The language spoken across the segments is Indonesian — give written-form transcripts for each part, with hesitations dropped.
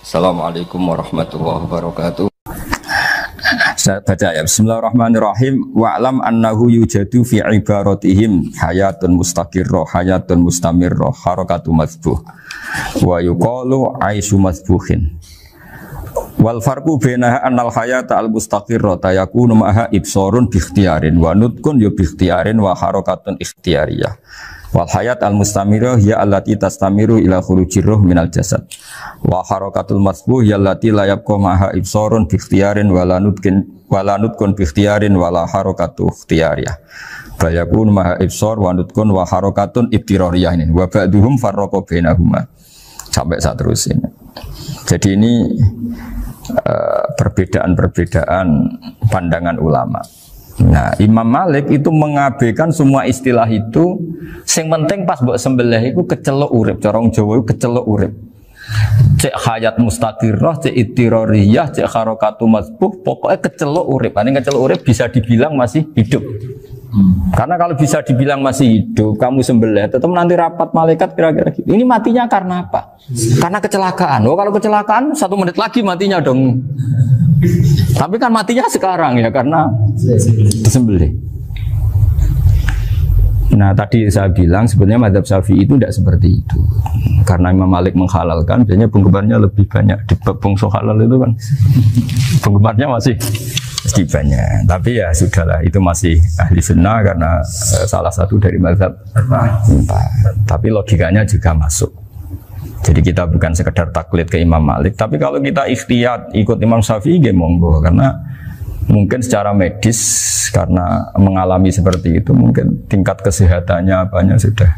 Assalamualaikum warahmatullahi wabarakatuh. Saya baca ya. Bismillahirrahmanirrahim. Wa'lam annahu yujadu fi ibaratihim hayatun mustaqirrah, hayatun mustamirrah, harakatu mazbuh. Wa yuqalu aisyu mazbuhin. Wal farqu bainaha annal hayata al mustaqirrah yakunu maha ibsarun bi ikhtiyarin wa nutqun bi ikhtiyarin wa harakatun ikhtiyariyah. Wal hayat al mustamirah ya allati tastamiru ila khurujir ruh minal jasad. Wa harakatul masbuh ya allati la yabqa maha ibsarun bi ikhtiyarin wa la nutqun bi ikhtiyarin wa la harakatu ikhtiyariyah. Bal yakunu maha ibsar wa nutqun wa harakatun ibtirariyah ini. Wa ba'duhum farraqa bainahuma. Sampai saat terus ini. Jadi ini perbedaan-perbedaan pandangan ulama. Nah, Imam Malik itu mengabaikan semua istilah itu. Sing penting pas mbok sembelih iku kecelok urip, corong Jawa iku kecelok urip. Cek hayat mustaqirrah, cek ittirariyah, cek harakatu mazbuh, pokoknya kecelok urip. Ini kecelok urip bisa dibilang masih hidup. Karena kalau bisa dibilang masih hidup, kamu sembelih, tetap nanti rapat malaikat kira-kira gitu. Ini matinya karena apa? Karena kecelakaan. Oh, kalau kecelakaan 1 menit lagi matinya dong. Tapi kan matinya sekarang ya karena disembelih. Nah tadi saya bilang sebenarnya mazhab Syafi'i itu tidak seperti itu. Karena Imam Malik menghalalkan, biasanya penggemarnya lebih banyak di bangsa halal itu kan. Penggemarnya masih banyak. Tapi ya sudahlah, itu masih ahli sunnah karena salah satu dari mazhab 4. Tapi logikanya juga masuk. Jadi kita bukan sekedar taklid ke Imam Malik, tapi kalau kita ikhtiyat ikut Imam Syafi'i ya monggo, karena mungkin secara medis karena mengalami seperti itu mungkin tingkat kesehatannya apanya sudah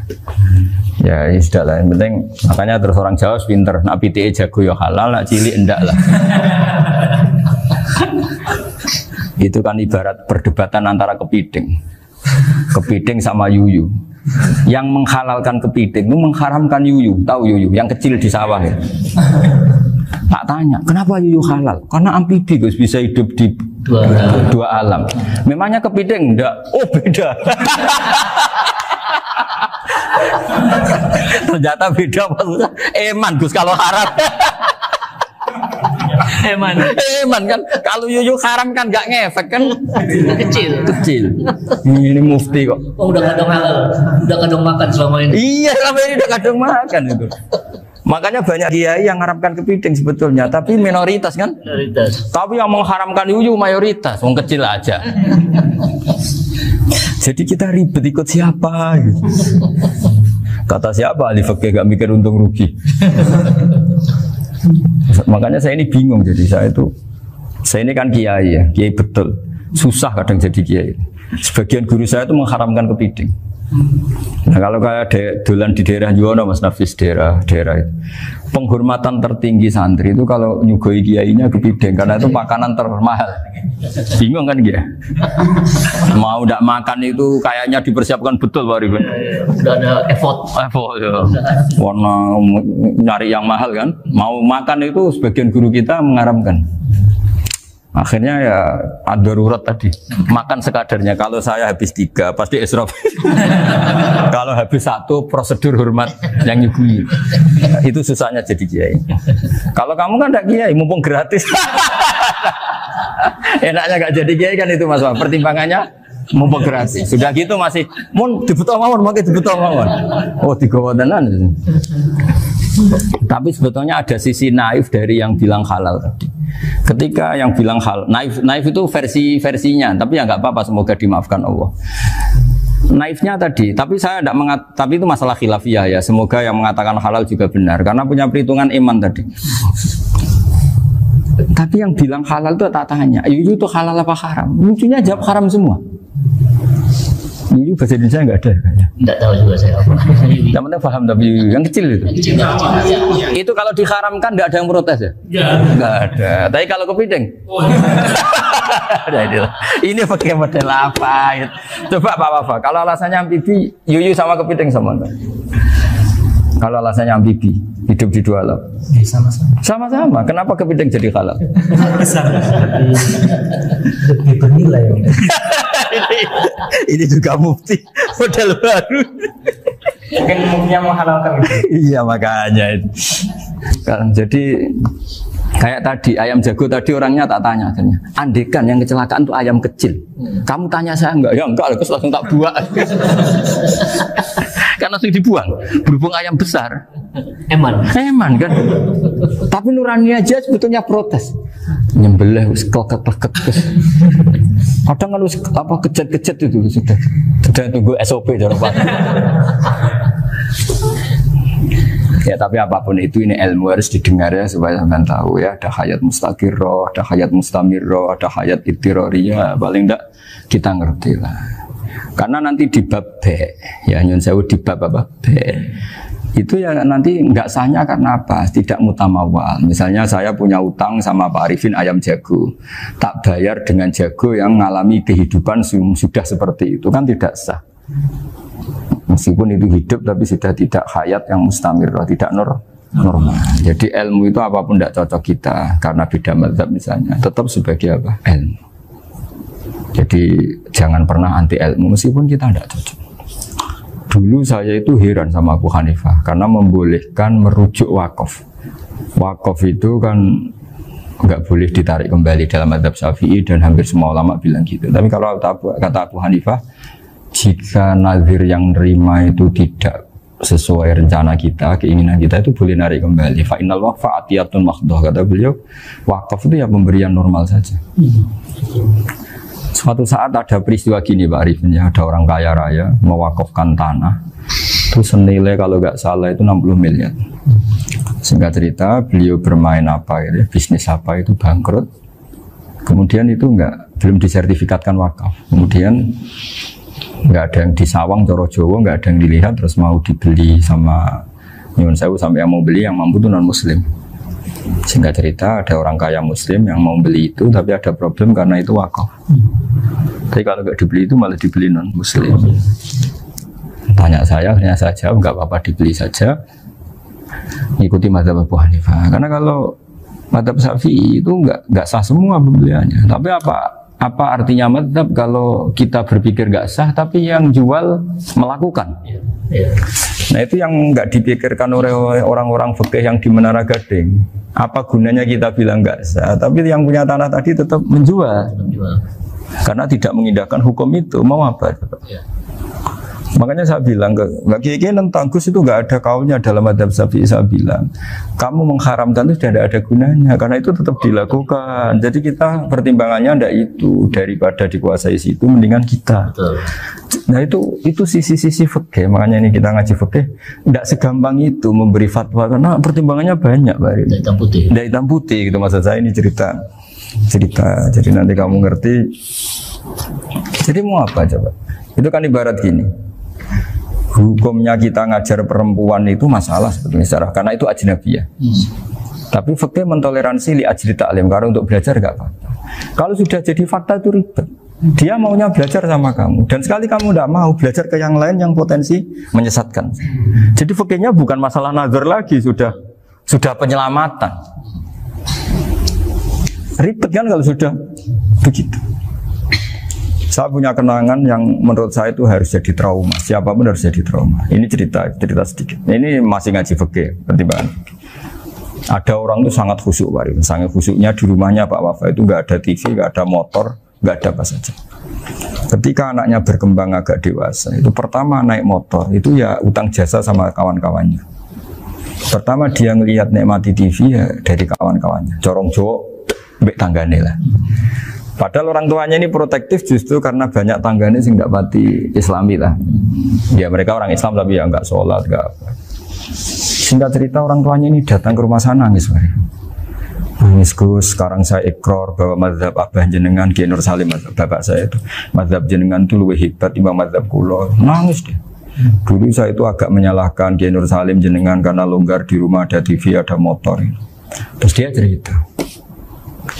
ya sudah lah, yang penting makanya terus orang Jawa pinter, nak PTE jago ya halal, nak cilik enggak lah. Itu kan ibarat perdebatan antara kepiting sama yuyu. Yang menghalalkan kepiting itu mengharamkan yuyu. Tahu yuyu yang kecil di sawah ya? Tak tanya, kenapa yuyu halal? Karena amfibi Gus, bisa hidup di dua alam. Memangnya kepiting enggak? Oh beda. Ternyata beda maksudnya. Eman Gus kalau haram. Eman kan kalau yuyu haram kan nggak ngefek kan, kecil. Ini mufti kok. Oh udah kadang halal, udah kadang makan selama ini. Iya selama ini udah kadang makan itu. Makanya banyak kiai yang mengharamkan kepiting sebetulnya, tapi minoritas kan. Minoritas. Tapi yang mengharamkan yuyu mayoritas, wong kecil aja. Jadi kita ribet ikut siapa? Gitu. Kata siapa? Ahli fikih gak mikir untung rugi. Makanya saya ini bingung, jadi saya ini kan kiai ya, kiai betul, susah kadang jadi kiai. Sebagian guru saya itu mengharamkan kepiting. Nah kalau kayak dolan di daerah Juwono, Mas Nafis daerah itu, penghormatan tertinggi santri itu kalau nyugoi kiainya kepiting, karena itu makanan termahal. Bingung kan dia? Mau tidak makan itu kayaknya dipersiapkan betul Pak Ribon. Sudah ada effort ya. Warna nyari yang mahal kan. Mau makan itu sebagian guru kita mengharamkan. Akhirnya ya ad-darurat tadi, makan sekadarnya. Kalau saya habis 3 pasti israf. Kalau habis 1 prosedur hormat yang nyugui. Itu susahnya jadi kiai. Kalau kamu kan tidak kiai, mumpung gratis. Enaknya gak jadi kiai kan itu Mas. Pertimbangannya mumpung gratis. Sudah gitu masih mun dibutuh mawon, makai dibutuh mawon. Oh digawa tenan. Tapi sebetulnya ada sisi naif dari yang bilang halal tadi. Ketika yang bilang halal, naif itu versinya, tapi ya nggak apa-apa, semoga dimaafkan Allah. Naifnya tadi, tapi saya tidak tapi itu masalah khilafiyah ya. Semoga yang mengatakan halal juga benar, karena punya perhitungan iman tadi. Tapi yang bilang halal itu tak tanya, itu halal apa haram? Lucunya jawab haram semua. Yuyu bahasa Indonesia nggak ada kayaknya. Nggak tahu juga saya apa. Yang penting paham tapi yuyu yang kecil itu. Itu kalau diharamkan nggak ada yang protes ya? Nggak ada. Tapi kalau kepiting? Ini pakai model apa? Coba Pak. Kalau alasannya amfibi, yuyu sama kepiting sama enggak? Kalau alasannya amfibi, hidup di 2 alam. Sama-sama. Kenapa kepiting jadi halal? Lebih bernilai. Ini juga mufti model baru. Mungkin muftinya menghalalkan itu. Iya makanya itu. Kan, jadi kayak tadi ayam jago tadi orangnya tak tanya akhirnya. Andekan yang kecelakaan itu ayam kecil. Kamu tanya saya enggak? Ya enggak, terus langsung tak buang. Kan langsung dibuang. Berhubung ayam besar. Eman kan. Tapi nurani aja sebetulnya protes. Nyembelih klekek-klekek. Kadang kan apa kejat-kejat itu sudah tunggu SOP jawaban. Ya tapi apapun itu ini ilmu harus didengar ya supaya sampean tahu ya, ada hayat mustaqirroh, ada hayat mustamirroh, ada hayat ittiroriyah, paling enggak kita ngerti lah. Karena nanti di bab B, ya nyun sewu di bab apa B, itu ya nanti enggak sahnya karena apa? Tidak mutamawal. Misalnya saya punya utang sama Pak Arifin ayam jago, tak bayar dengan jago yang mengalami kehidupan sudah seperti itu, kan tidak sah. Meskipun itu hidup tapi sudah tidak hayat yang mustamir, tidak normal. Jadi ilmu itu apapun tidak cocok kita karena beda mazhab misalnya, tetap sebagai apa? Ilmu. Jadi jangan pernah anti ilmu meskipun kita tidak cocok. Dulu saya itu heran sama Abu Hanifah karena membolehkan merujuk wakaf. Wakaf itu kan nggak boleh ditarik kembali dalam mazhab Syafi'i dan hampir semua ulama bilang gitu. Tapi kalau kata Abu Hanifah, jika nazir yang nerima itu tidak sesuai rencana kita, keinginan kita, itu boleh narik kembali. Fa innal waqfa atiyatun makhdoh, kata beliau. Wakaf itu ya pemberian normal saja. Suatu saat ada peristiwa gini Pak Arifin, ya, ada orang kaya raya mewakafkan tanah itu senilai kalau nggak salah itu 60 miliar. Singkat cerita beliau bermain apa gitu, bisnis apa itu bangkrut. Kemudian itu belum disertifikatkan wakaf. Kemudian nggak ada yang disawang coro Jawa, nggak ada yang dilihat, terus mau dibeli sama nyuwun sewu sampai yang mau beli yang mampu itu non muslim. Singkat cerita ada orang kaya muslim yang mau beli itu tapi ada problem karena itu wakaf. Tapi kalau nggak dibeli itu malah dibeli non muslim. Tanya saya jawab nggak apa-apa dibeli saja, ikuti mazhab Abu Hanifah. Karena kalau mazhab Syafi'i itu nggak sah semua pembeliannya. Tapi apa artinya mazhab kalau kita berpikir nggak sah tapi yang jual melakukan? Nah itu yang nggak dipikirkan oleh orang-orang fikih yang di Menara Gading. Apa gunanya kita bilang nggak sah, tapi yang punya tanah tadi tetap menjual. Karena tidak mengindahkan hukum itu, mau apa? Makanya saya bilang ke Mbak Kiai tentang Gus itu nggak ada kaulnya dalam mazhab Syafi'i. Saya bilang kamu mengharamkan itu sudah tidak ada gunanya karena itu tetap dilakukan. Jadi kita pertimbangannya tidak itu, daripada dikuasai situ mendingan kita. Betul. Nah itu sisi-sisi fikih. Makanya ini kita ngaji fikih tidak segampang itu memberi fatwa karena pertimbangannya banyak Pak. Tidak hitam putih gitu maksud saya, ini cerita. Jadi nanti kamu ngerti. Jadi mau apa coba? Itu kan ibarat gini. Hukumnya kita ngajar perempuan itu masalah sebetulnya secara karena itu ajnabiyah. Tapi fikih mentoleransi li ajri ta'lim, karena untuk belajar enggak apa-apa. Kalau sudah jadi fakta itu ribet. Dia maunya belajar sama kamu dan sekali kamu tidak mau belajar ke yang lain yang potensi menyesatkan. Jadi fikihnya bukan masalah nazar lagi, sudah penyelamatan. Ribet kan kalau sudah begitu. Saya punya kenangan yang menurut saya itu harus jadi trauma. Siapapun harus jadi trauma. Ini cerita sedikit. Ini masih ngaji fikih, pertimbangan. Ada orang itu sangat khusyuk, Pak. Sangat khusyuknya di rumahnya Pak Wafa itu nggak ada TV, nggak ada motor, nggak ada apa saja. Ketika anaknya berkembang agak dewasa, itu pertama naik motor, itu ya utang jasa sama kawan-kawannya. Pertama dia ngelihat nikmati TV ya dari kawan-kawannya. Corong Jawa, mbek tanggane lah. Padahal orang tuanya ini protektif justru karena banyak tangganya sih nggak pati Islami lah. Ya mereka orang Islam tapi ya nggak sholat, nggak apa. Singkat cerita orang tuanya ini datang ke rumah sana nangis, nangis Gus. Sekarang saya ikrar bahwa mazhab Abah jenengan Kiai Nur Salim, bapak saya itu mazhab jenengan itu lebih hebat timbang mazhab kula. Nangis dia. Dulu saya itu agak menyalahkan Kiai Nur Salim jenengan karena longgar di rumah ada TV ada motor. Terus dia cerita.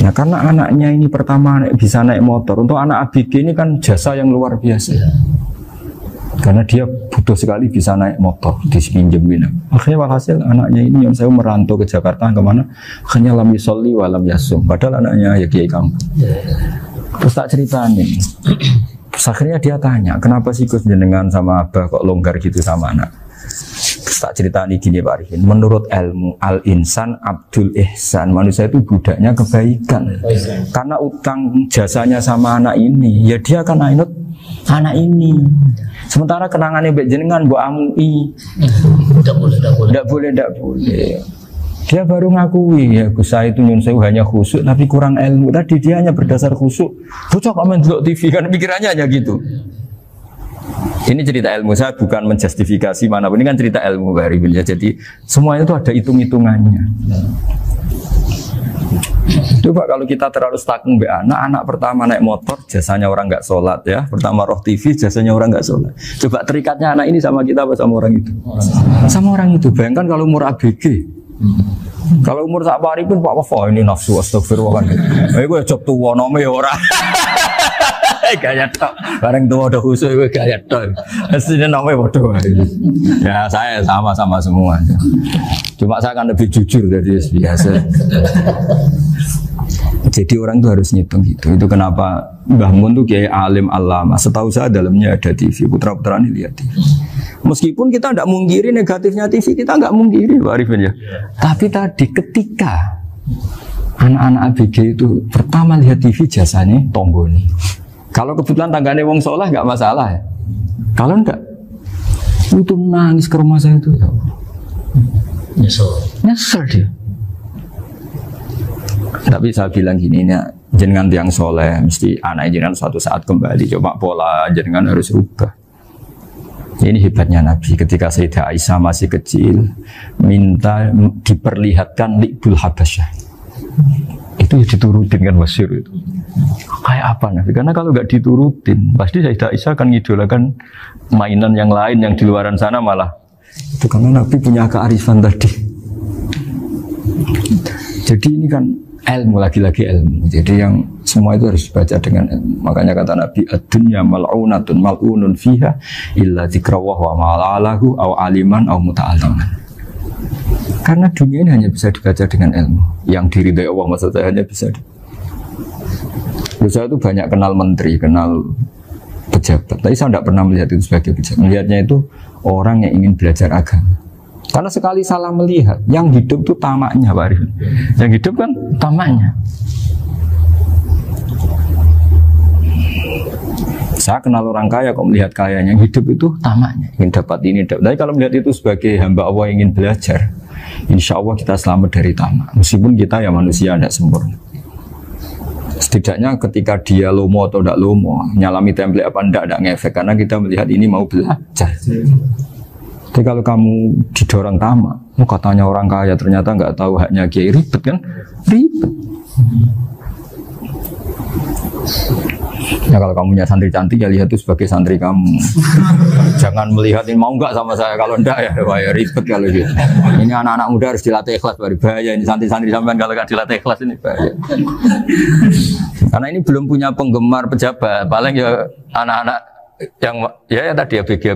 Nah karena anaknya ini pertama bisa naik motor, untuk anak ABG ini kan jasa yang luar biasa. Karena dia butuh sekali bisa naik motor, dipinjemin. Akhirnya walhasil anaknya ini yang saya merantau ke Jakarta kemana? Hanya lam yusolli wa lam yasum. Padahal anaknya ya kiai kampung. Terus tak ceritain. Terus akhirnya dia tanya, kenapa sih Gus jenengan sama Abah kok longgar gitu sama anak? Terus Tak ceritani gini Pak Arifin, menurut ilmu al-insan abdul ihsan, manusia itu budaknya kebaikan. Karena utang jasanya sama anak ini, ya dia akan ainut anak ini. Sementara kenangannya mbek jenengan mbok amui. Tidak boleh. Dia baru ngakui ya Gus saya itu nyun sewu hanya khusyuk tapi kurang ilmu. Tadi dia hanya berdasar khusyuk. Bocah kok main delok TV kan pikirannya hanya gitu. Ini cerita ilmu, saya bukan menjustifikasi manapun, ini kan cerita ilmu Pak Arifin ya. Jadi semuanya itu ada hitung-hitungannya. Coba kalau kita terlalu stakung be anak pertama naik motor jasanya orang nggak sholat ya, pertama roh TV jasanya orang nggak sholat. Coba terikatnya anak ini sama kita apa sama orang itu? Sama orang itu. Bayangkan kalau umur ABG, kalau umur sak pari pun Pak Wafa ini nafsu astagfirullah kan. Gue job tua nome orang. Gaya tok, bareng tua udah khusus gue gaya tok. Aslinya namanya bodoh. Ya saya sama semua. Cuma saya akan lebih jujur dari biasa. Jadi orang itu harus ngitung gitu. Itu kenapa Mbah Mun tuh kayak alim alama. Setahu saya dalamnya ada TV. Putra-putra ini lihat TV. Meskipun kita tidak mungkiri negatifnya TV, kita nggak mungkiri Pak Arifin ya. Tapi tadi ketika anak-anak ABG itu pertama lihat TV jasanya Tonggoni. Kalau kebetulan tangganya wong soleh nggak masalah ya. Kalau enggak, itu nangis ke rumah saya itu. Nyesel dia. Tapi saya bilang gini, ini jenengan tiang soleh, mesti anak jenengan suatu saat kembali. Coba pola jenengan harus rubah. Ini hebatnya Nabi. Ketika Sayyidah Aisyah masih kecil, minta diperlihatkan Li'bul Habasyah. Itu ya diturutin kan wasyir itu. Kayak apa Nabi? Karena kalau nggak diturutin, pasti Sayyidah Aisyah akan ngidolakan mainan yang lain yang di luaran sana malah. Itu karena Nabi punya kearifan tadi. Jadi ini kan ilmu, lagi-lagi ilmu. Jadi yang semua itu harus dibaca dengan ilmu. Makanya kata Nabi, ad-dunya mal'unatun mal'unun fiha illa dzikrawah wa ma'alahu aw aliman aw muta'aliman. Karena dunia ini hanya bisa dibaca dengan ilmu. Yang diridai Allah maksud saya hanya bisa saya itu banyak kenal menteri, kenal pejabat. Tapi saya tidak pernah melihat itu sebagai pejabat. Melihatnya itu orang yang ingin belajar agama. Karena sekali salah melihat, yang hidup itu tamaknya Pak Arifin. Yang hidup kan tamaknya. Saya kenal orang kaya kok melihat kayanya, yang hidup itu tamaknya, ingin dapat ini. Tapi kalau melihat itu sebagai hamba Allah yang ingin belajar, insya Allah kita selamat dari tamak. Meskipun kita ya manusia tidak sempurna. Setidaknya ketika dia lomo atau tidak lomo, nyalami template apa tidak ngefek, karena kita melihat ini mau belajar. Tapi kalau kamu didorong tamak, katanya orang kaya ternyata nggak tahu haknya kiai, ribet kan? Ribet. Ya kalau kamu punya santri cantik ya lihat itu sebagai santri kamu. Jangan melihat ini mau nggak sama saya, kalau enggak ya bahaya, ribet kalau gitu. Ini anak-anak muda harus dilatih ikhlas, bahaya ini santri-santri sampean kalau nggak dilatih ikhlas ini bahaya. Karena ini belum punya penggemar pejabat, paling ya anak-anak yang ya tadi ABG.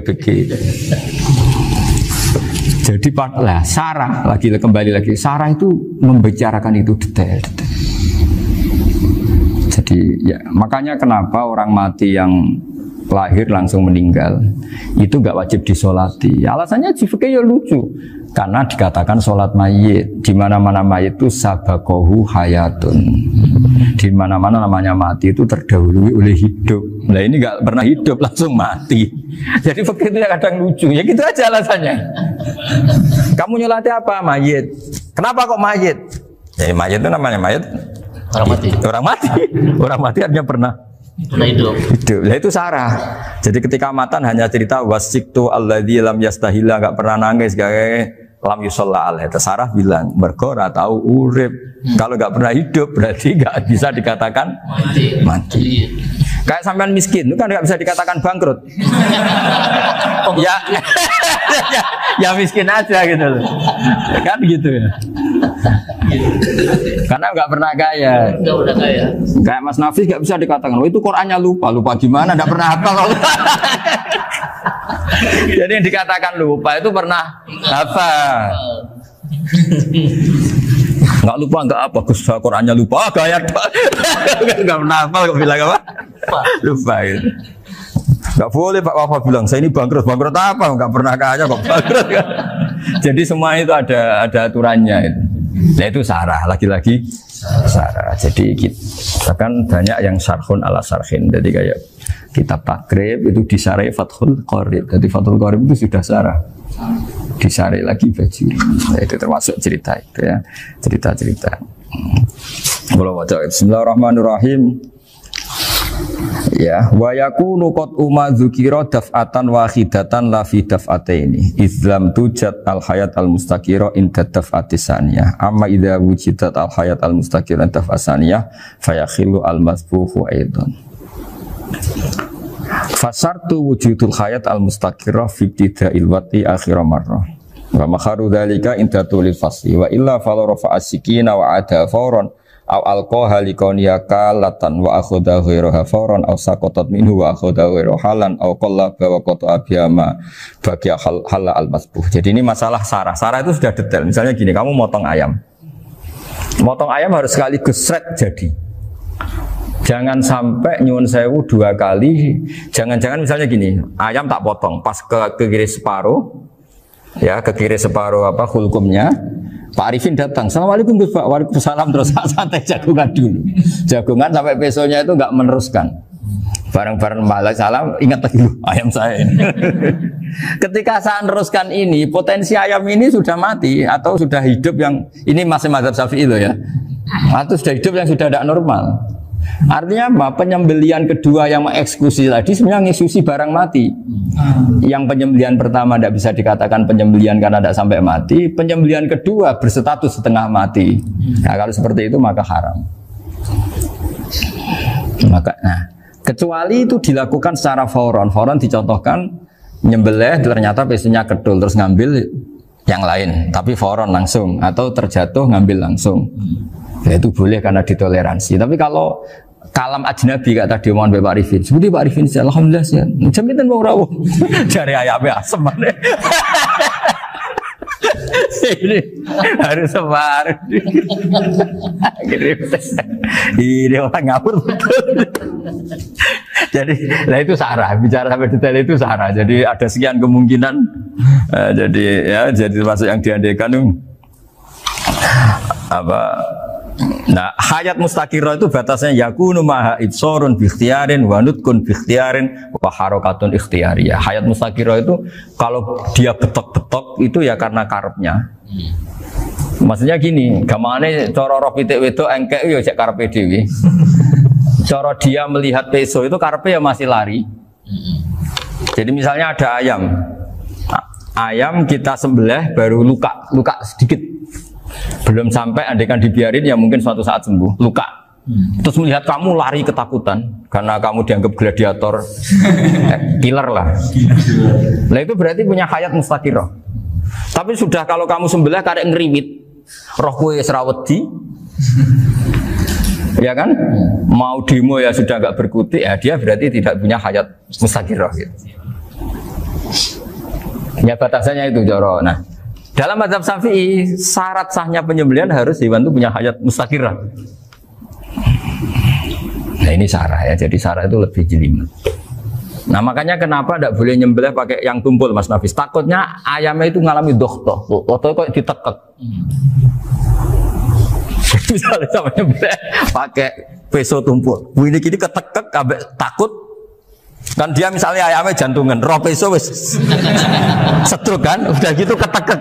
Jadi lah Sarah kembali lagi Sarah itu membicarakan itu detail. Jadi ya makanya kenapa orang mati yang lahir langsung meninggal itu nggak wajib disolati. Alasannya fikih ya lucu. Karena dikatakan sholat mayit, di mana-mana mayit itu sabakohu hayatun. Di mana-mana namanya mati itu terdahului oleh hidup. Nah ini nggak pernah hidup langsung mati. Jadi fikih itu kadang lucu. Ya gitu aja alasannya. Kamu nyolati apa? Mayit. Kenapa kok mayit? Ya mayit itu namanya mayit. Orang mati. Orang mati. Orang mati artinya pernah hidup. Nah itu Sarah. Jadi ketika matan hanya cerita wasiktu alladzi lam yastahila, nggak pernah nangis, kayak lam yusalla alaih. Sarah bilang mergo ora tau urip. Kalau nggak pernah hidup berarti nggak bisa dikatakan mati. Kayak sampean miskin itu kan nggak bisa dikatakan bangkrut. ya miskin aja gitu loh. Kan gitu ya. Karena nggak pernah kaya. Nggak pernah kaya. Kayak Mas Nafis nggak bisa dikatakan, oh itu Qurannya lupa gimana? Nggak pernah hafal. Jadi yang dikatakan lupa itu pernah hafal. Nggak lupa nggak apa, Gus Qurannya lupa, gaya nggak pernah hafal, kok bilang apa? Lupa gitu. Nggak boleh Pak Wafa bilang saya ini bangkrut apa? Nggak pernah kaya kok bangkrut kan? Jadi semua itu ada aturannya itu. Nah itu sarah, lagi-lagi sarah. Jadi bahkan banyak yang syarhun ala syarhin. Jadi kayak kitab takrib itu disarai Fathul Qorib. Jadi Fathul Qorib itu sudah sarah. Disarai lagi baju. Nah, itu termasuk cerita itu ya. Cerita-cerita. Kalau baca Bismillahirrahmanirrahim. Ya, wa yakunu qad dzukira daf'atan wahidatan la fi daf'ataini. Islam tujad al hayat al mustaqira inda daf'ati saniyah. Amma idza wujidat al hayat al mustaqira inda daf'ati saniyah fayakhilu al masbuhu aidan. Fasartu wujudul hayat al mustaqira fi ibtida'il wati akhir marrah. Wa makharu dzalika inda tulil fasli wa illa fala rafa'a sikina wa ada fawran aw alqaha liqaniya kalatan wa akhadha ghairaha fawran aw saqatat minhu wa akhadha ghairu halan aw qallaba wa qata'a biyama bagi hal al masbuh. Jadi ini masalah sarah. Sarah itu sudah detail. Misalnya gini, kamu motong ayam. Motong ayam harus sekaligus sret jadi. Jangan sampai nyuwun sewu 2 kali. Jangan-jangan misalnya gini, ayam tak potong pas ke kiri separuh. Ya, ke kiri separuh apa hulkumnya. Pak Arifin datang, Assalamualaikum Gus Pak, waalaikumsalam, terus santai jagungan dulu. Jagungan sampai besoknya itu enggak meneruskan. Bareng-bareng malah salam, ingat lagi ayam saya ini. Ketika saya meneruskan ini, potensi ayam ini sudah mati atau sudah hidup yang ini masih mazhab Syafi'i loh ya. Atau sudah hidup yang sudah tidak normal. Artinya apa? Penyembelian kedua yang mengeksekusi tadi sebenarnya mengeksekusi barang mati. Yang penyembelian pertama tidak bisa dikatakan penyembelian karena tidak sampai mati. Penyembelian kedua berstatus setengah mati. Nah kalau seperti itu maka haram. Kecuali itu dilakukan secara fauron. Fauron dicontohkan nyembelih ternyata pesunya kedul terus ngambil yang lain. Tapi fauron langsung atau terjatuh ngambil langsung. Ya itu boleh karena ditoleransi. Tapi kalau kalam ajnabi kata tadi mohon Pak Arifin, seperti Pak Arifin saya alhamdulillah sih. Jaminan mau rawuh dari ayamnya asem mana? Ini harus sebar. Ini orang ngawur betul. Jadi, nah itu sarah. Bicara sampai detail itu sarah. Jadi ada sekian kemungkinan. Jadi ya, jadi termasuk yang diandaikan apa? Nah, hayat mustaqirah itu batasnya yakunu maha ibsorun bi ikhtiyarin wa nutkun bi ikhtiyarin wa harakatun ikhtiyariyah. Hayat mustaqirah itu kalau dia betok-betok itu ya karena karepnya. Maksudnya gini, gamane cara roh pitik wedok engkek ya cek karepe dhewe. Cara dia melihat peso itu karepe ya masih lari. Jadi misalnya ada ayam. Ayam kita sembelih baru luka sedikit. Belum sampai andaikan dibiarin ya mungkin suatu saat sembuh, luka. Terus melihat kamu lari ketakutan karena kamu dianggap gladiator, killer lah. Nah itu berarti punya hayat mustaqirah. Tapi sudah kalau kamu sembelah karek ngeriwit, roh kue serawedi, ya kan? Mau demo ya sudah agak berkutik, ya dia berarti tidak punya hayat mustaqirah. Gitu. Ya batasannya itu Joro. Nah. Dalam mazhab Syafi'i, syarat sahnya penyembelihan harus hewan itu punya hayat mustaqirah. Nah ini sarah ya, jadi sarah itu lebih jelimet. Nah makanya kenapa tidak boleh nyembelih pakai yang tumpul Mas Nafis? Takutnya ayamnya itu ngalami dohtoh, dohtoh kok ditekek. Misalnya sama nyembelih pakai peso tumpul, ini kini ketekek, takut. Kan dia misalnya ayamnya jantungan, roh peso wis setruk kan, udah gitu ketekek.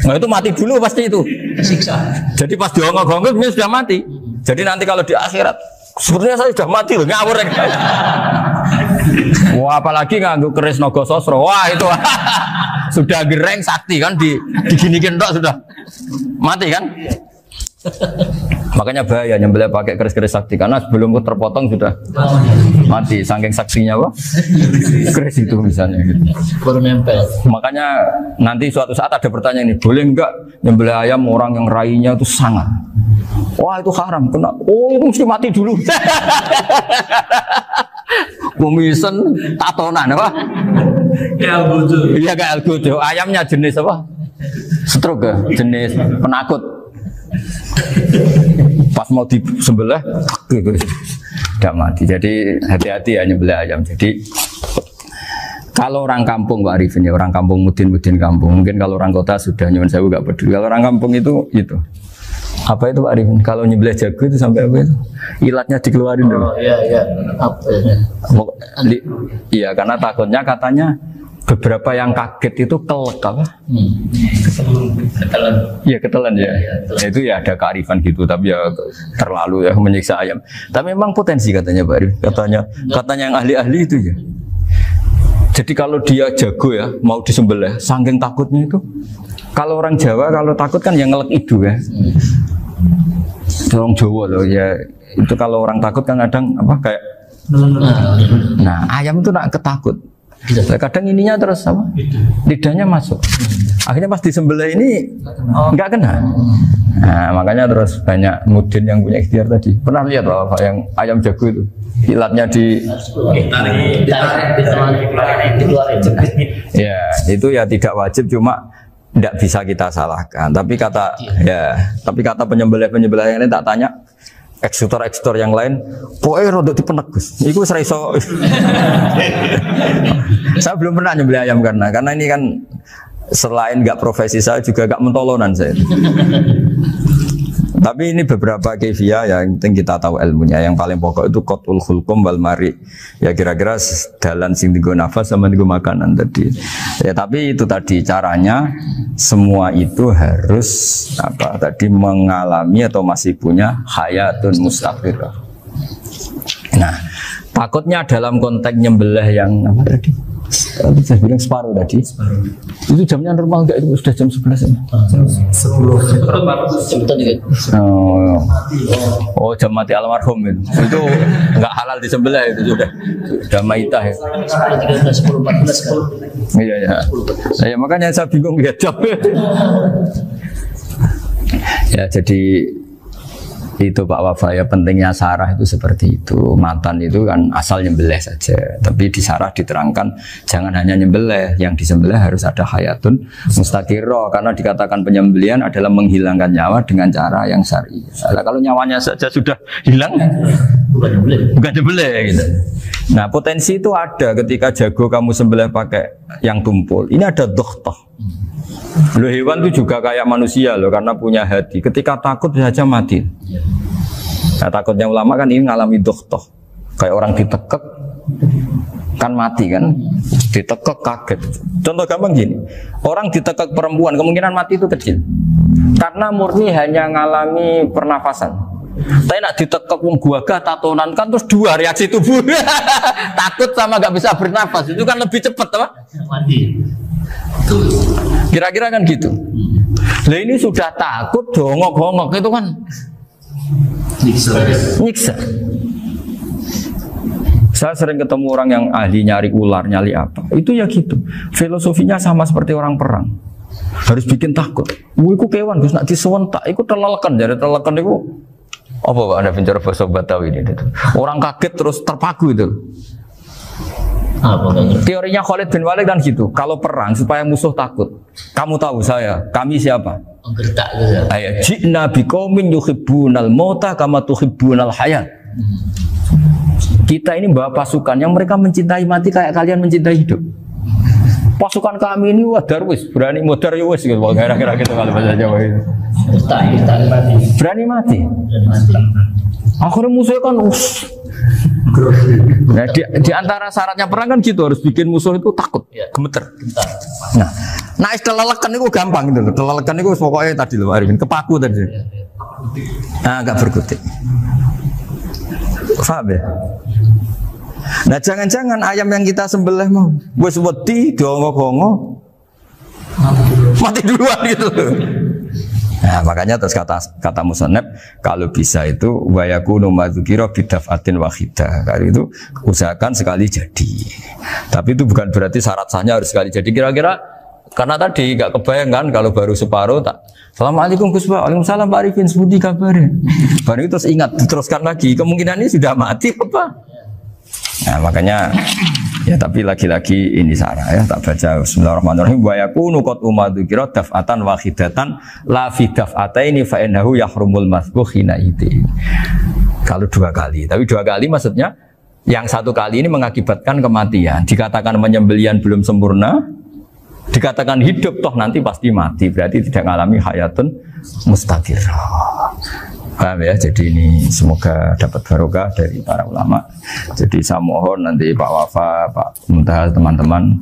Nah itu mati dulu pasti itu. Siksa. Jadi pas diongok-ongok dia sudah mati. Jadi nanti kalau di akhirat, sebenarnya saya sudah mati loh, ngawur. Wah apalagi nganggo keris naga sosro, wah itu sudah gereng sakti kan diginikin tok sudah mati kan. Makanya bahaya nyembelih pakai keris-keris sakti karena sebelum terpotong sudah mati saking saksinya wah keris itu misalnya gitu. Baru nempel. Makanya nanti suatu saat ada pertanyaan ini, boleh enggak nyembelih ayam orang yang rainya itu sangat? Wah itu haram, kena. Oh mesti mati dulu. Komisen tatonan apa? Ya algojo. Iya kayak algojo. Ayamnya jenis apa? Stroke ya? Jenis penakut. Pas mau disembelih tidak mati. Jadi hati-hati ya nyembelih ayam. Jadi Kalau orang kampung Pak Arifin ya, orang kampung mudin kampung. Mungkin kalau orang kota sudah nyuwun sewu gak peduli. Kalau orang kampung itu. Apa itu Pak Arifin? Kalau nyembelih jago itu sampai apa itu? Ilatnya dikeluarin dulu. Oh iya. Apa ya? Iya, karena takutnya katanya beberapa yang kaget itu kelek apa? Ketelan. Iya ketelan ya. Itu ya ada kearifan gitu, tapi ya terlalu ya menyiksa ayam. Tapi memang potensi katanya Pak Arif. Katanya yang ahli-ahli itu ya. Jadi kalau dia jago ya mau disembelih, saking takutnya itu. Kalau orang Jawa kalau takut kan yang ngelek itu ya. Orang Jawa loh ya. Itu kalau orang takut kan kadang apa kayak. Nah ayam itu nak ketakut. Kadang ininya terus apa? Lidahnya masuk. Akhirnya pas disembelih ini nggak kena. Nah, makanya terus banyak mudin yang punya ikhtiar tadi. Pernah lihat apa yang ayam jago itu? Ilatnya ya itu ya tidak wajib, cuma tidak bisa kita salahkan. Tapi kata penyembelih yang ini tak tanya. Eksekutor yang lain, pokoknya rodok dipenegus. Iku seraiso. Saya belum pernah nyembelih ayam karena ini kan selain nggak profesi saya juga nggak mentolonan saya. Tapi ini beberapa kefiah yang penting kita tahu ilmunya. Yang paling pokok itu qatul khulqum wal mari. Ya kira-kira dalan sing digo nafas sama digo makanan tadi. Ya tapi itu tadi caranya semua itu harus mengalami atau masih punya hayatun mustaqirah. Nah, takutnya dalam konteks nyembelih yang apa tadi? Saya bilang separuh tadi. Itu jamnya normal enggak? Itu sudah jam 11 ya? Jam 10. Oh, jam mati almarhum itu. Itu enggak halal disembelih itu sudah maitah ya. 10, 13, 10, 14. Iya. Makanya saya bingung lihat jam. Ya, jadi itu Pak Wafa ya, pentingnya sarah itu seperti itu. Mantan itu kan asal nyembelih saja, tapi di sarah diterangkan jangan hanya nyembelih, yang disembelih harus ada hayatun mustaqirah, karena dikatakan penyembelihan adalah menghilangkan nyawa dengan cara yang syar'i. Nah, kalau nyawanya saja sudah hilang bukan nyembelih gitu. Nah, potensi itu ada ketika jago kamu sembelih pakai yang tumpul. Ini ada dokhtoh. Loh, hewan itu juga kayak manusia loh, karena punya hati. Ketika takut saja mati. Nah, takutnya ulama kan ini ngalami dokhtoh. Kayak orang ditekek kan mati kan, ditekek kaget. Contoh gampang gini, orang ditekek perempuan kemungkinan mati itu kecil, karena murni hanya ngalami pernafasan. Tapi nak ditekek gagah tatonan kan terus dua reaksi tubuh. Takut sama nggak bisa bernafas itu kan lebih cepat apa? Mati. Kira-kira kan gitu. Lah ini sudah takut dongok-dongok itu kan nyiksa. Saya sering ketemu orang yang ahli nyari ular, nyari apa. Itu ya gitu. Filosofinya sama seperti orang perang. Harus bikin takut. Iku kewan Gus nak disewentak, iku telelekan, jadi telelekan iku apa Pak Anda bicara bahasa Batawi ini? Orang kaget terus terpaku itu. Teorinya Khalid bin Walid kan gitu. Kalau perang supaya musuh takut. Kamu tahu kami siapa? Gertak gitu. Ayat ji'na biqaumin yuhibbunal mauta kama tuhibbunal hayat. Kita ini bawa pasukan yang mereka mencintai mati kayak kalian mencintai hidup. Pasukan kami ini darwis, berani modar ya wis gitu. Kira-kira gitu kalau bahasa Jawa itu. Berani mati. Akhirnya musuhnya kan nah, di antara syaratnya perang kan gitu, harus bikin musuh itu takut, gemeter. Nah istilah lelekan itu gampang gitu loh. Lelekan itu pokoknya tadi loh Arifin, kepaku tadi. Nah agak berkutik. Paham ya? Nah jangan-jangan ayam yang kita sembelih mau wis wedi dongok-dongok mati duluan gitu. Nah makanya terus kata musannaf kalau bisa itu wayakunu madzukira bidafatin wahidah. Kalau itu usahakan sekali jadi. Tapi itu bukan berarti syarat sahnya harus sekali jadi. Kira-kira karena tadi nggak kebayang kan kalau baru separuh tak. Assalamualaikum Gus Pak. Waalaikumsalam Pak Arifin. Sebuti kabarnya. Baru itu terus ingat diteruskan lagi. Kemungkinan ini sudah mati apa? Nah makanya ya tapi lagi-lagi ini sarah ya, tak baca bismillahirrahmanirrahim wa yakunu qad umadzukira daf'atan wahidatan la fi daf'ataini fa innahu yahrumul masbuh hina itu. Kalau dua kali, tapi dua kali maksudnya Yang satu kali ini mengakibatkan kematian. Dikatakan penyembelian belum sempurna, dikatakan hidup toh nanti pasti mati. Berarti tidak mengalami hayatun mustaqirrah. Paham ya? Jadi ini semoga dapat barokah dari para ulama. Jadi saya mohon nanti Pak Wafa, Pak Muntaha, teman-teman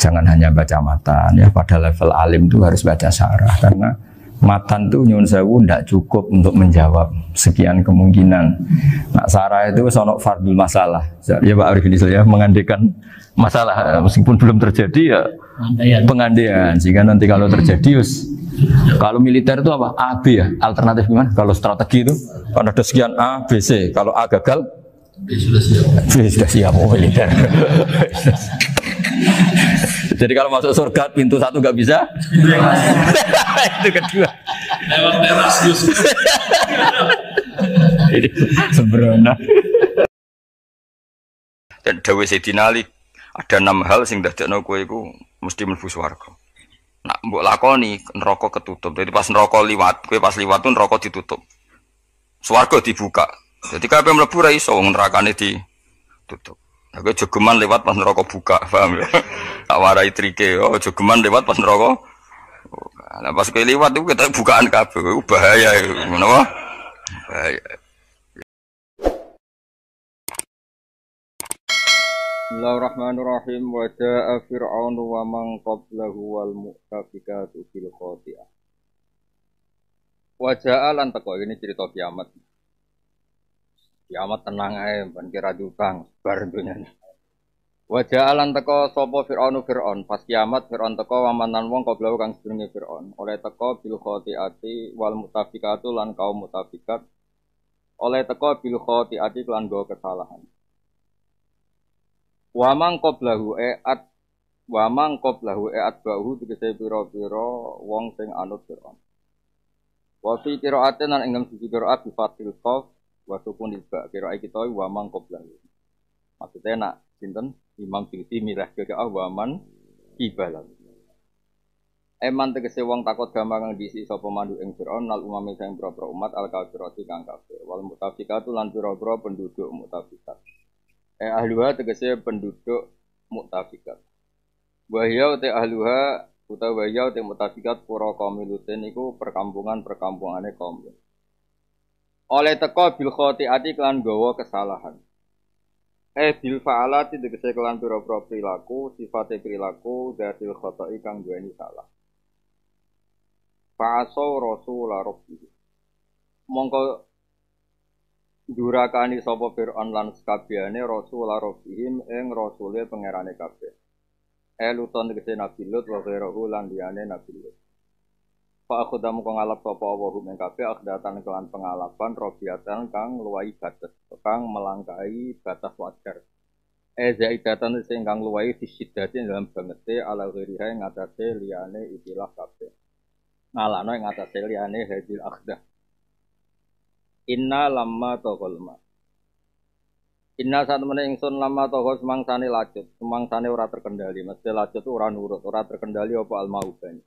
jangan hanya baca matan ya. Pada level alim itu harus baca syarah karena matan itu nyun sewu tidak cukup untuk menjawab sekian kemungkinan. Nah, syarah itu sono fardul masalah. Ya Pak Arif ini saya mengandekan masalah meskipun belum terjadi ya pengandaian sehingga nanti kalau terjadi kalau militer itu apa? A, B ya? Alternatif gimana? Kalau strategi itu kan ada sekian A, B, C. Kalau A gagal, B sudah siap. B sudah siap militer. Jadi kalau masuk surga pintu satu nggak bisa, itu kedua. Lewat teras Yusuf. Ini sembrono. Dan Dawe Sayyidina Ali ada 6 hal sing dadekno kowe iku mesti mlebu swarga. Nak mbok lakoni neraka ketutup. Jadi pas neraka liwat, kowe pas liwat tuh neraka ditutup. Swarga dibuka. Jadi kabeh mlebu ra iso wong nerakane ditutup. Aku jogeman lewat pas neraka buka, paham ya? Tak warai trike, oh jogeman lewat pas neraka. Nah pas kowe liwat itu kita bukaan kabeh, bahaya itu. Menapa? Bahaya. Bismillahirrahmanirrahim. Wa jaa fir'aunu wa man qablahu wal mu'tafikatu bil khati'ah. Wa jaa lan teko ini cerita kiamat. Kiamat tenang ae ben kira diutang bar dunyane. Wa jaa lan teko sapa fir'aunu fir'aun pas kiamat fir'aun teko wamanan wong qablahu kang sedurunge fir'aun. Oleh teko bil khati'ati wal mu'tafikatu lan kaum mu'tafikat. Oleh teko bil khati'ati lan go kesalahan. Wamang qoblahu bahu tegese pira-pira wong sing anut Fir'aun. Wa fi qira'atin lan ing siji qira'at bi fathil qaf wa sukun ba qira'at kita wamang qoblahu. Maksudnya nak sinten Imam Suyuti mirah qira'ah waman ibalah. Eman tegese wong takut gampang kang diisi sapa mandu ing Fir'aun nal umame sing pira-pira umat al kafirati kang kafir wal mutafikatu lan pira-pira penduduk mutafikat. Ahluha tegese penduduk mutafikat. Wahya te ahluha utawa wahya te mutafikat pura kaum Lutin iku perkampungan-perkampungane kaum Lut. Oleh teka bil khati'ati kelan gawa kesalahan. Bil fa'alati tegese kelan pira-pira perilaku, sifate perilaku dzatil khata'i kang duweni salah. Fa'asau rasula rabbih. Mongko durakani sapa Fir'aun lan sakabehane rasul rabbihim ing rasule pangerane kabeh. Luton tegese Nabi Lut wa ghairuhu lan liyane Nabi Lut. Fa akhdamu kang ngalap sapa wa ing kabeh akhdatan kelan pengalapan robiatan kang luwahi batas, kang melangkai batas wajar. Zaidatan sing kang luwahi disidati dalam bangete ala ghairiha ing atase liyane ikilah kabeh. Ngalano ing atase liyane hadil akhdah. Inna lamma taqalma. Inna saat meneh ingsun lamma taqal semangsane lacut, semangsane ora terkendali, mesti lacut ora nurut, ora terkendali apa almaubani.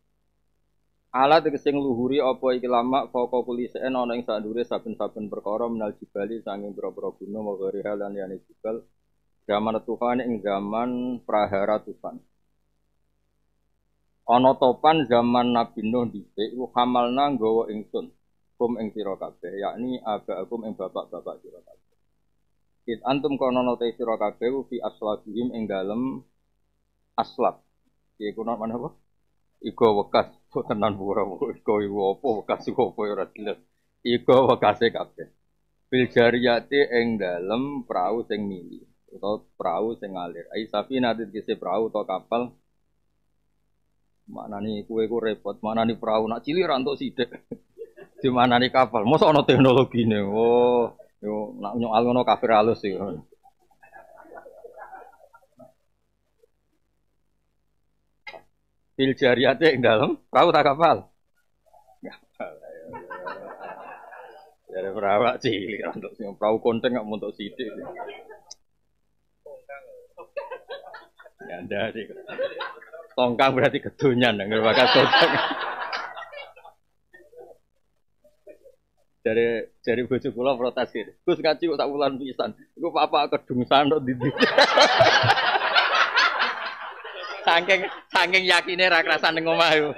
Ala tegese ngluhuri apa iki lama foko kulisen ana ing sadure saben-saben perkara menal jibali sanging pira-pira gunung wa ghariha lan liyane jibal. Zaman tufan ing zaman prahara tufan. Ana topan zaman Nabi Nuh dhisik iku hamalna nggawa ingsun. Kum ing sira kabeh yakni abaakum ing bapak-bapak sira kabeh. It antum kono te sira kabeh fi aslabihim ing dalem aslab. Iku nang mana apa? Iku wekas tenan ora iku apa wekas apa ora jelas. Iku wekase kabeh. Bil jariyati ing dalem prau sing mili utawa prau sing ngalir. Ai safinah tegese prau utawa kapal. Maknane kuwe ku repot, maknane prau nak cilik ra entuk sithik. Di mana nih kapal? Masa ono teknologi nih? Oh, yo nak nyoal ngono kafir halus sih. Fil jariyate ing dalem perahu tak kapal. Kapal. Ya perahu cilik untuk sing perahu konteng gak untuk sithik. Ya ndak sih. Tongkang berarti kedonyan nang bakat tongkang. Dari bojo kula protes iki. Gus ngaji kok tak wulan pisan. Iku apa kedungsan kok ndi. Saking yakine ra krasan ning omah yo.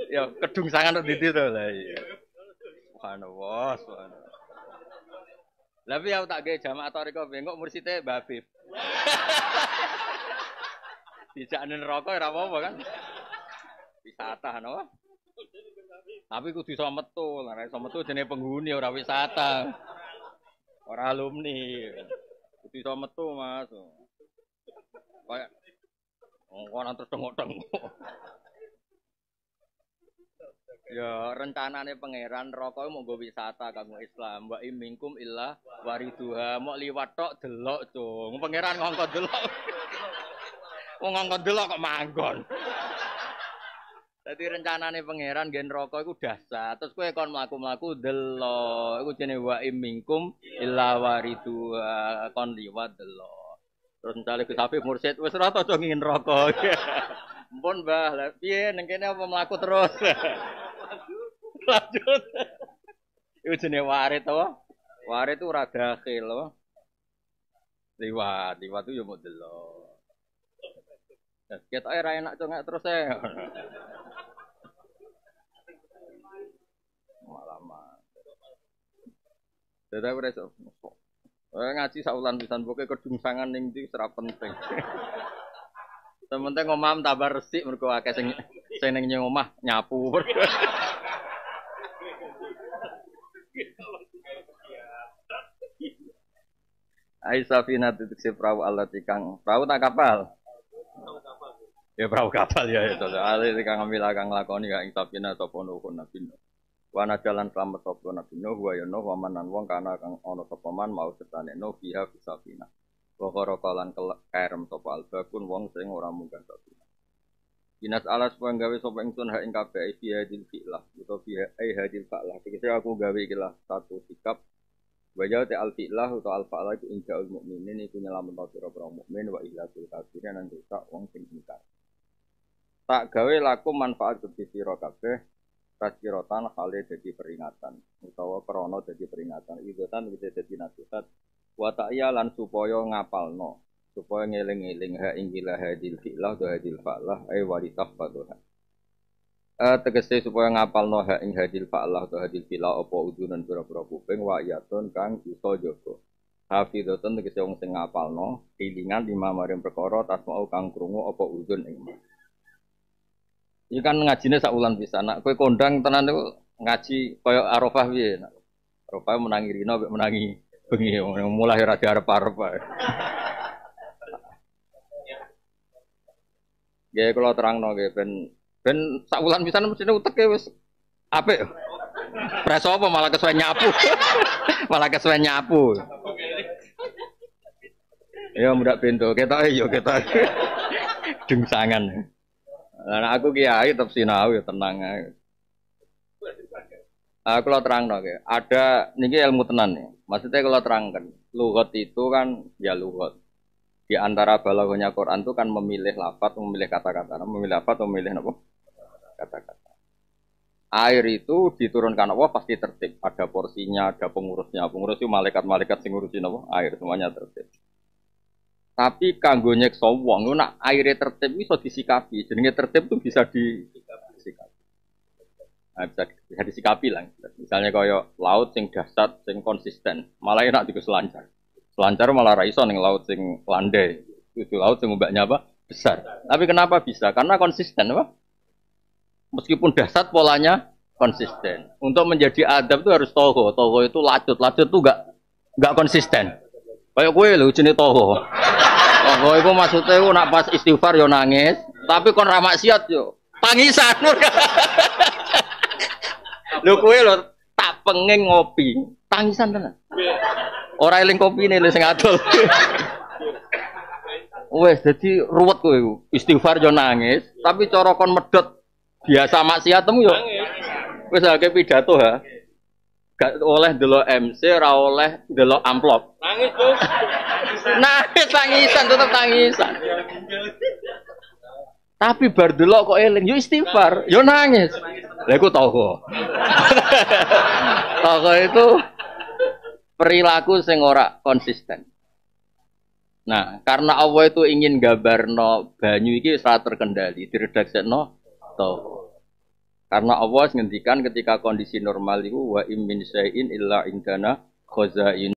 Ya kedungsangan kok ndi to lah iya. Subhanallah, subhanallah. Lah piye aku tak gawe jamaah toriko bengok mursite Mbah Habib. Dijakne neraka ora apa-apa kan. Wisata no. Tapi kudu iso metu, ora iso metu jenenge penghuni ora wisata. Ora alumni. Kudu iso metu, Mas. Kayak ngono terus tengok-tengok. Ya rencanane pangeran neraka mau nggo wisata kanggo Islam. Wa minkum illa wariduha. Mok liwat tok delok, Cung. Pangeran ngongkon delok. Wong ngongkon delok kok manggon. Dadi rencanane pangeran gen neraka iku dahsyat. Terus kowe kon mlaku-mlaku delok. Iku jenenge wa minkum illa wariduha. Kon liwat delok. Terus misale Gus Hafif mursyid wis ora tau ngingin neraka. Mpun Mbah, lha piye ning kene apa mlaku terus? Lanjut. Iku jenenge warit to. Warit itu ora dakhil to. Liwat itu yo mau delok. Kita ora enak congak terus e. Malaman. Dadi ora iso. Ngaji saulan pisan pokoke kedungsangan ning ndi ora penting. Sementing omah tambah resik mergo akeh sing ning omah nyapu. Aisafina titik si perahu Allah tikang perahu tak kapal. Ya perahu kapal ya itu. Ale tikang ambil akang lakoni kang Isafina sapa nuhun nabi. Wana jalan selamat sapa nabi Nuh wa yana wa manan wong kana kang ana sapa man mau setane no biha Isafina. Wa qaraqalan kerem sapa albakun wong sing ora munggah Isafina. Dinas alas pun gawe sapa ingsun hak ing kabeh fi hadil fi'lah utawa fi hadil fa'lah. Iki aku gawe iki lah satu sikap wajah te al-fi'lah atau al-fa'lah itu inja'ul mu'minin itu nyelametno pira-pira mukmin wa ihlasul kafirin lan rusak wong sing ingkar. Tak gawe laku manfaat kedhi sira kabeh tazkiratan hale dadi peringatan utawa krana dadi peringatan idotan wis dadi nasihat wa ta'ya lan supaya ngapalno supaya ngeling-eling ha inggilah hadil fi'lah wa hadil fa'lah ay waritah fadha. Tegese supaya ngapalno hak ing hadil fa'lah atau hadil fila apa udunan pira-pira kuping wa yatun kang iso jaga. Hafidhatun tegese wong sing ngapalno ilingan lima maring perkara tasmau kang krungu apa udun ing. Iki kan ngajine sak wulan pisan. Nek kowe kondang tenan niku ngaji kaya Arafah piye. Arafah menangi rino mek menangi bengi mulai ora diarep-arep ae. Nggih kula terangno nggih ben sak wulan pisan mestine uteke wis apik. Preso apa malah kesuwen nyapu. Malah kesuwen nyapu. Ya mudak pintu, ketoke yo ketoke. Dungsangan. Lah aku kiai tetep sinau ya tenang ae. Aku lo terangno nggih. Ada niki ilmu tenan nih. Maksudnya kalau terangkan, lughat itu kan ya lughat. Di antara balaghahnya Quran itu kan memilih lafaz, memilih kata-kata, memilih lafaz, memilih apa? Kata-kata. Air itu diturunkan Allah pasti tertib. Ada porsinya, ada pengurusnya. Pengurus itu malaikat-malaikat sing ngurusin apa? Air semuanya tertib. Tapi kanggo nyekso wong nak airnya tertib iso disikapi. Jenenge tertib itu bisa disikapi. Nah, bisa disikapi lah. Misalnya kaya laut sing dasar, sing konsisten, malah enak diku selancar. Selancar malah ra iso ning laut sing landai. Itu laut sing ombaknya apa? Besar. Tapi kenapa bisa? Karena konsisten apa? Meskipun dasar polanya konsisten. Untuk menjadi adab itu harus toho. Toho itu lacut. Lacut itu enggak konsisten. Kayak kowe lho jenenge toho. Toho itu maksudnya itu nak pas istighfar yo nangis, tapi kon ra maksiat yo tangisan. Lho kowe lho tak pengen ngopi, tangisan tenan. Ora eling kopine lho sing adol. Wes dadi ruwet kowe istighfar yo nangis, tapi cara kon medhot biasa maksiatmu yo wis akeh pidato ha. Gak oleh delok MC, ora oleh delok amplop. Nangis, Bos. Nangis tangisan tetep tangisan. Tapi bar delok kok eling, yo istighfar, yo nangis. Lah iku toko. Toko itu perilaku sing ora konsisten. Nah, karena Allah itu ingin gambarno banyu iki ora terkendali, diredaksekno toko. Karena Allah ngendikan ketika kondisi normal itu wa im min syai'in illa indana khazain